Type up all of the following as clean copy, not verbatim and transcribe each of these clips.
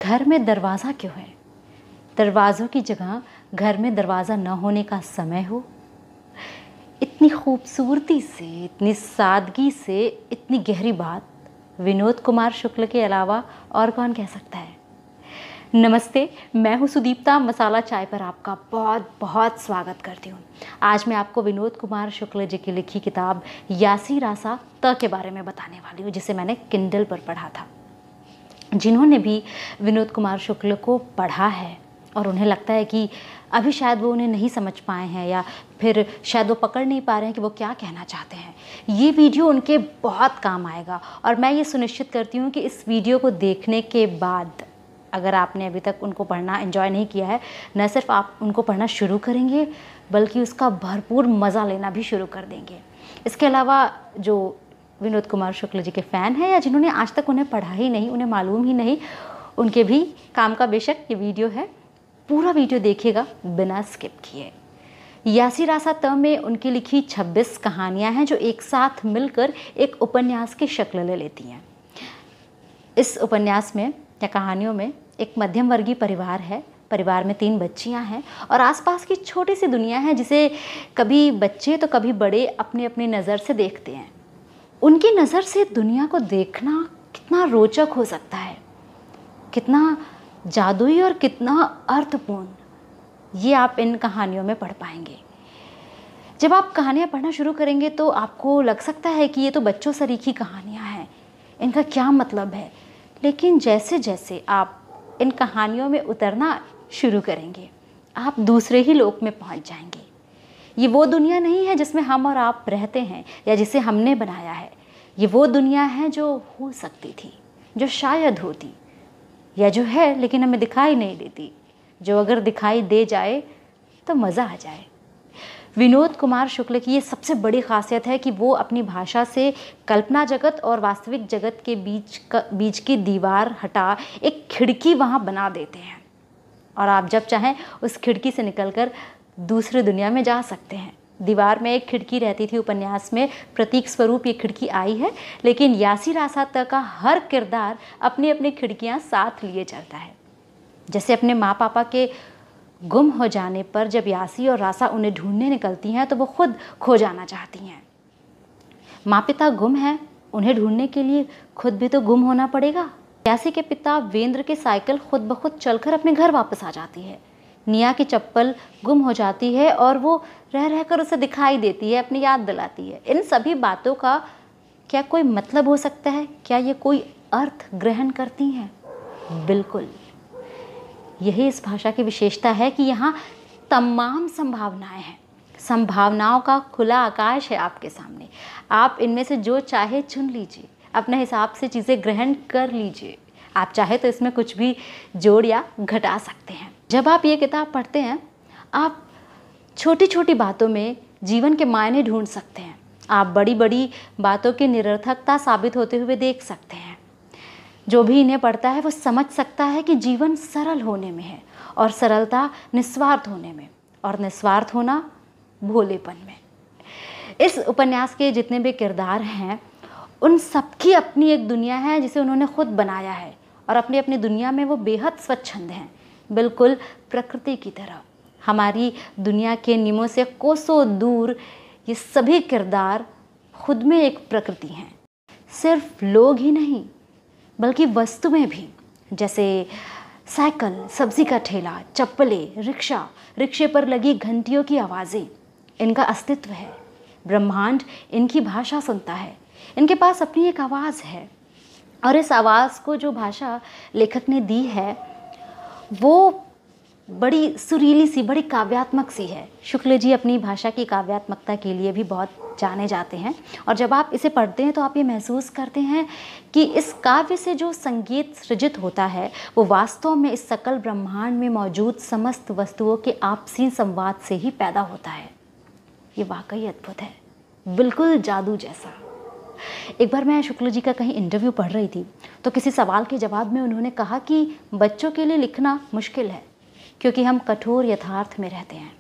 घर में दरवाज़ा क्यों है? दरवाज़ों की जगह घर में दरवाज़ा न होने का समय हो। इतनी खूबसूरती से, इतनी सादगी से, इतनी गहरी बात विनोद कुमार शुक्ल के अलावा और कौन कह सकता है। नमस्ते, मैं हूँ सुदीप्ता। मसाला चाय पर आपका बहुत बहुत स्वागत करती हूँ। आज मैं आपको विनोद कुमार शुक्ल जी की लिखी किताब यासी रासा त के बारे में बताने वाली हूँ, जिसे मैंने किंडल पर पढ़ा था। जिन्होंने भी विनोद कुमार शुक्ल को पढ़ा है और उन्हें लगता है कि अभी शायद वो उन्हें नहीं समझ पाए हैं या फिर शायद वो पकड़ नहीं पा रहे हैं कि वो क्या कहना चाहते हैं, ये वीडियो उनके बहुत काम आएगा। और मैं ये सुनिश्चित करती हूँ कि इस वीडियो को देखने के बाद अगर आपने अभी तक उनको पढ़ना एंजॉय नहीं किया है, न सिर्फ आप उनको पढ़ना शुरू करेंगे बल्कि उसका भरपूर मज़ा लेना भी शुरू कर देंगे। इसके अलावा जो विनोद कुमार शुक्ल जी के फ़ैन हैं या जिन्होंने आज तक उन्हें पढ़ा ही नहीं, उन्हें मालूम ही नहीं, उनके भी काम का बेशक ये वीडियो है। पूरा वीडियो देखिएगा बिना स्किप किए। यासी रासा त में उनकी लिखी 26 कहानियाँ हैं जो एक साथ मिलकर एक उपन्यास की शक्ल ले लेती हैं। इस उपन्यास में या कहानियों में एक मध्यम वर्गीय परिवार है। परिवार में 3 बच्चियां हैं और आसपास की छोटी सी दुनिया है जिसे कभी बच्चे तो कभी बड़े अपनी अपनी नज़र से देखते हैं। उनकी नज़र से दुनिया को देखना कितना रोचक हो सकता है, कितना जादुई और कितना अर्थपूर्ण, ये आप इन कहानियों में पढ़ पाएंगे। जब आप कहानियाँ पढ़ना शुरू करेंगे तो आपको लग सकता है कि ये तो बच्चों सरीखी कहानियाँ हैं, इनका क्या मतलब है। लेकिन जैसे जैसे आप इन कहानियों में उतरना शुरू करेंगे, आप दूसरे ही लोक में पहुंच जाएंगे। ये वो दुनिया नहीं है जिसमें हम और आप रहते हैं या जिसे हमने बनाया है। ये वो दुनिया है जो हो सकती थी, जो शायद होती, या जो है लेकिन हमें दिखाई नहीं देती, जो अगर दिखाई दे जाए तो मज़ा आ जाए। विनोद कुमार शुक्ल की ये सबसे बड़ी खासियत है कि वो अपनी भाषा से कल्पना जगत और वास्तविक जगत के बीच की दीवार हटा एक खिड़की वहाँ बना देते हैं और आप जब चाहें उस खिड़की से निकलकर दूसरी दुनिया में जा सकते हैं। दीवार में एक खिड़की रहती थी, उपन्यास में प्रतीक स्वरूप ये खिड़की आई है, लेकिन यासी रासा त का हर किरदार अपनी अपनी खिड़कियाँ साथ लिए चलता है। जैसे अपने माँ पापा के गुम हो जाने पर जब यासी और रासा उन्हें ढूंढने निकलती हैं तो वो खुद खो जाना चाहती हैं। माँ पिता गुम हैं, उन्हें ढूंढने के लिए खुद भी तो गुम होना पड़ेगा। यासी के पिता वेंद्र की साइकिल खुद ब खुद चलकर अपने घर वापस आ जाती है। निया की चप्पल गुम हो जाती है और वो रह रहकर उसे दिखाई देती है, अपनी याद दिलाती है। इन सभी बातों का क्या कोई मतलब हो सकता है? क्या ये कोई अर्थ ग्रहण करती हैं? बिल्कुल। यही इस भाषा की विशेषता है कि यहाँ तमाम संभावनाएं हैं। संभावनाओं का खुला आकाश है आपके सामने। आप इनमें से जो चाहे चुन लीजिए, अपने हिसाब से चीज़ें ग्रहण कर लीजिए। आप चाहे तो इसमें कुछ भी जोड़ या घटा सकते हैं। जब आप ये किताब पढ़ते हैं, आप छोटी छोटी बातों में जीवन के मायने ढूंढ सकते हैं। आप बड़ी बड़ी बातों की निरर्थकता साबित होते हुए देख सकते हैं। जो भी इन्हें पढ़ता है वो समझ सकता है कि जीवन सरल होने में है और सरलता निस्वार्थ होने में, और निस्वार्थ होना भोलेपन में। इस उपन्यास के जितने भी किरदार हैं उन सबकी अपनी एक दुनिया है जिसे उन्होंने खुद बनाया है और अपनी अपनी दुनिया में वो बेहद स्वच्छंद हैं, बिल्कुल प्रकृति की तरह। हमारी दुनिया के नियमों से कोसों दूर ये सभी किरदार खुद में एक प्रकृति हैं। सिर्फ लोग ही नहीं बल्कि वस्तुएं भी, जैसे साइकिल, सब्जी का ठेला, चप्पलें, रिक्शा, रिक्शे पर लगी घंटियों की आवाज़ें, इनका अस्तित्व है। ब्रह्मांड इनकी भाषा सुनता है, इनके पास अपनी एक आवाज़ है। और इस आवाज़ को जो भाषा लेखक ने दी है वो बड़ी सुरीली सी, बड़ी काव्यात्मक सी है। शुक्ल जी अपनी भाषा की काव्यात्मकता के लिए भी बहुत जाने जाते हैं और जब आप इसे पढ़ते हैं तो आप ये महसूस करते हैं कि इस काव्य से जो संगीत सृजित होता है वो वास्तव में इस सकल ब्रह्मांड में मौजूद समस्त वस्तुओं के आपसी संवाद से ही पैदा होता है। ये वाकई अद्भुत है, बिल्कुल जादू जैसा। एक बार मैं शुक्ल जी का कहीं इंटरव्यू पढ़ रही थी तो किसी सवाल के जवाब में उन्होंने कहा कि बच्चों के लिए लिखना मुश्किल है क्योंकि हम कठोर यथार्थ में रहते हैं।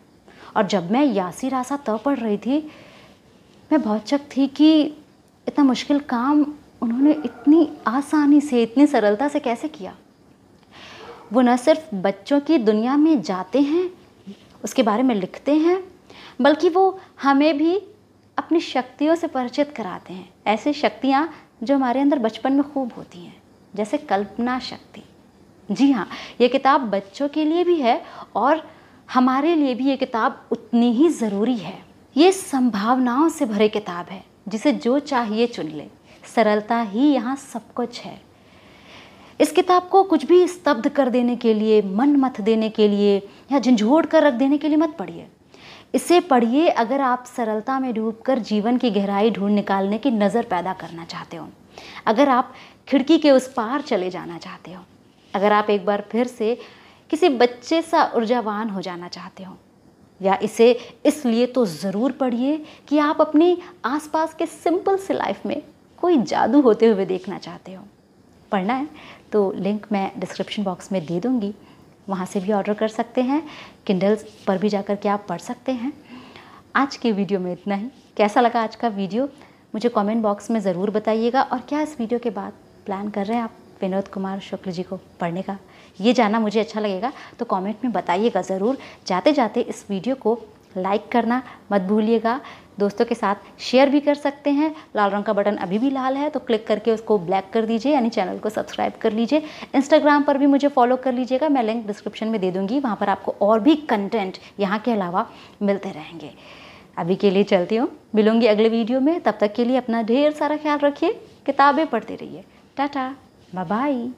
और जब मैं यासी रासा त पढ़ रही थी मैं भौचक थी कि इतना मुश्किल काम उन्होंने इतनी आसानी से, इतनी सरलता से कैसे किया। वो न सिर्फ बच्चों की दुनिया में जाते हैं, उसके बारे में लिखते हैं, बल्कि वो हमें भी अपनी शक्तियों से परिचित कराते हैं। ऐसी शक्तियाँ जो हमारे अंदर बचपन में खूब होती हैं, जैसे कल्पना शक्ति। जी हाँ, ये किताब बच्चों के लिए भी है और हमारे लिए भी ये किताब उतनी ही ज़रूरी है। ये संभावनाओं से भरी किताब है, जिसे जो चाहिए चुन ले। सरलता ही यहाँ सब कुछ है। इस किताब को कुछ भी स्तब्ध कर देने के लिए, मन मत देने के लिए या झंझोड़ कर रख देने के लिए मत पढ़िए। इसे पढ़िए अगर आप सरलता में डूबकर जीवन की गहराई ढूंढ निकालने की नज़र पैदा करना चाहते हो, अगर आप खिड़की के उस पार चले जाना चाहते हो, अगर आप एक बार फिर से किसी बच्चे सा ऊर्जावान हो जाना चाहते हो, या इसे इसलिए तो ज़रूर पढ़िए कि आप अपनी आसपास के सिंपल सी लाइफ में कोई जादू होते हुए देखना चाहते हो। पढ़ना है तो लिंक मैं डिस्क्रिप्शन बॉक्स में दे दूँगी, वहाँ से भी ऑर्डर कर सकते हैं। किंडल्स पर भी जाकर के आप पढ़ सकते हैं। आज के वीडियो में इतना ही। कैसा लगा आज का वीडियो मुझे कमेंट बॉक्स में ज़रूर बताइएगा। और क्या इस वीडियो के बाद प्लान कर रहे हैं आप विनोद कुमार शुक्ल जी को पढ़ने का, ये जानना मुझे अच्छा लगेगा, तो कमेंट में बताइएगा ज़रूर। जाते जाते इस वीडियो को लाइक करना मत भूलिएगा। दोस्तों के साथ शेयर भी कर सकते हैं। लाल रंग का बटन अभी भी लाल है तो क्लिक करके उसको ब्लैक कर दीजिए, यानी चैनल को सब्सक्राइब कर लीजिए। इंस्टाग्राम पर भी मुझे फॉलो कर लीजिएगा, मैं लिंक डिस्क्रिप्शन में दे दूँगी। वहाँ पर आपको और भी कंटेंट यहाँ के अलावा मिलते रहेंगे। अभी के लिए चलती हूँ, मिलूँगी अगले वीडियो में। तब तक के लिए अपना ढेर सारा ख्याल रखिए, किताबें पढ़ते रहिए। Tata, bye bye.